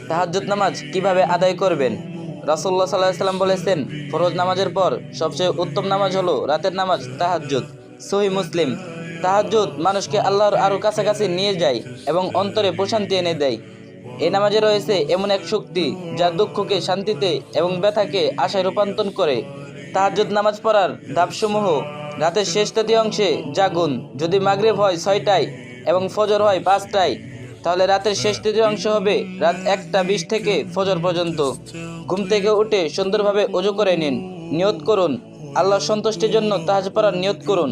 তাহাজ্জুদ নামাজ কিভাবে আদায় করবেন? রাসূলুল্লাহ সাল্লাল্লাহু আলাইহি ওয়াসাল্লাম বলেছেন, ফরজ নামাজের পর সবচেয়ে উত্তম নামাজ হলো রাতের নামাজ তাহাজ্জুদ। সহিহ মুসলিম। তাহাজ্জুদ মানুষকে আল্লাহর আরও কাছাকাছি নিয়ে যায় এবং অন্তরে প্রশান্তি এনে দেয়। এই নামাজে রয়েছে এমন এক শক্তি যা দুঃখকে শান্তিতে এবং ব্যথাকে আশায় রূপান্তর করে। তাহাজ্জুদ নামাজ পড়ার ধাপসমূহ: রাতের শেষ তৃতীয়াংশে জাগুন। যদি মাগরিব হয় ৬টায় এবং ফজর হয় ৫টায়, তাহলে রাতের শেষ তৃতীয়াংশ হবে রাত ১টা ২০ থেকে ফজর পর্যন্ত। ঘুম থেকে উঠে সুন্দরভাবে ওযু করে নিন। নিয়ত করুন, আল্লাহর সন্তুষ্টির জন্য তাহাজ্জুদ পড়ার নিয়ত করুন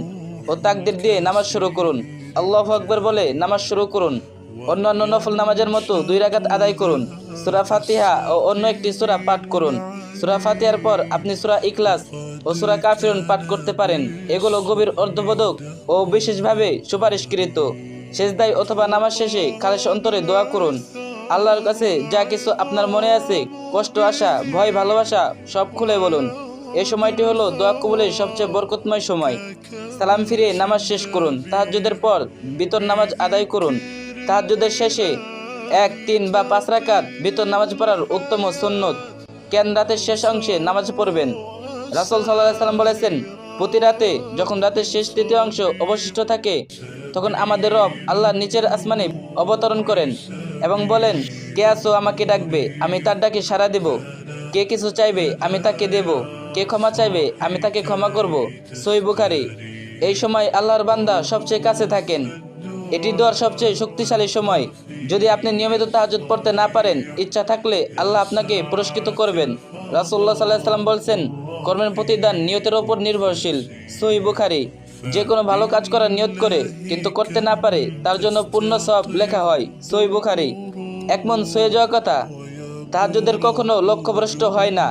ও তাকবীর দিয়ে নামাজ শুরু করুন। আল্লাহু আকবার বলে নামাজ শুরু করুন। অন্যান্য নফল নামাজের মতো ২ রাকাত আদায় করুন। সূরা ফাতিহা ও অন্য একটি সূরা পাঠ করুন। সূরা ফাতিহার পর আপনি সূরা ইখলাস ও সূরা কাফিরুন পাঠ করতে পারেন। এগুলো গভীর অর্থবোধক ও বিশেষভাবে সুপারিশকৃত। সেজদায় অথবা নামাজ শেষে খালেস অন্তরে দোয়া করুন। আল্লাহর কাছে যা কিছু আপনার মনে আছে, কষ্ট, আশা, ভয়, ভালোবাসা, সব খুলে বলুন। এই সময়টি হলো দোয়া কবুলের সবচেয়ে বরকতময় সময়। সালাম ফিরে নামাজ শেষ করুন। তাহাজ্জুদের পর বিতর নামাজ আদায় করুন। তাহাজ্জুদের শেষে ১, ৩ বা ৫ রাকাত বিতর নামাজ পড়ার উত্তম সুন্নত। কেন রাতের শেষ অংশে নামাজ পড়বেন? রাসূল সাল্লাল্লাহু আলাইহি ওয়াসাল্লাম বলেছেন, প্রতি রাতে যখন রাতের শেষ তৃতীয়াংশ অবশিষ্ট থাকে, তখন আমাদের রব আল্লাহ নিচের আসমানে অবতরণ করেন এবং বলেন, কে আছো আমাকে ডাকবে, আমি তার ডাকে সাড়া দেব। কে কিছু চাইবে, আমি তাকে দেব। কে ক্ষমা চাইবে, আমি তাকে ক্ষমা করব। সহিহ বুখারী। এই সময় আল্লাহর বান্দা সবচেয়ে কাছে থাকেন। এটি দোয়ার সবচেয়ে শক্তিশালী সময়। যদি আপনি নিয়মিত তাহাজ্জুদ পড়তে না পারেন, ইচ্ছা থাকলে আল্লাহ আপনাকে পুরস্কৃত করবেন। রাসূলুল্লাহ সাল্লাল্লাহু আলাইহি ওয়াসাল্লাম বলছেন, কর্মের প্রতিদান নিয়তের ওপর নির্ভরশীল। সহিহ বুখারী। যে কোনো ভালো কাজ করার নিয়ত করে কিন্তু করতে না পারে, তার জন্য পূর্ণ সওয়াব লেখা হয়। সহিহ বুখারী। এক মন ছুঁয়ে যাওয়া কথা। তাহাজ্জুদের কখনো লক্ষ্যভ্রষ্ট হয় না।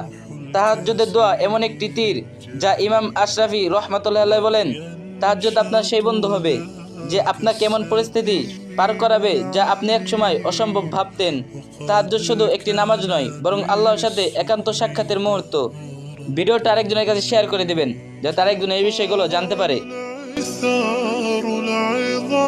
তাহাজ্জুদের দোয়া এমন একটি তীর, যা ইমাম আশরাফি রহমাতুল্লাহ আলাইহি বলেন, তাহাজ্জুদ আপনার সেই বন্ধু হবে যে আপনাকে এমন পরিস্থিতি পার করাবে যা আপনি একসময় অসম্ভব ভাবতেন। তাহাজ্জুদ শুধু একটি নামাজ নয়, বরং আল্লাহর সাথে একান্ত সাক্ষাতের মুহূর্ত। ভিডিওটা আরেকজনের কাছে শেয়ার করে দিবেন, যাতে আরেকজন এই বিষয়গুলো জানতে পারে।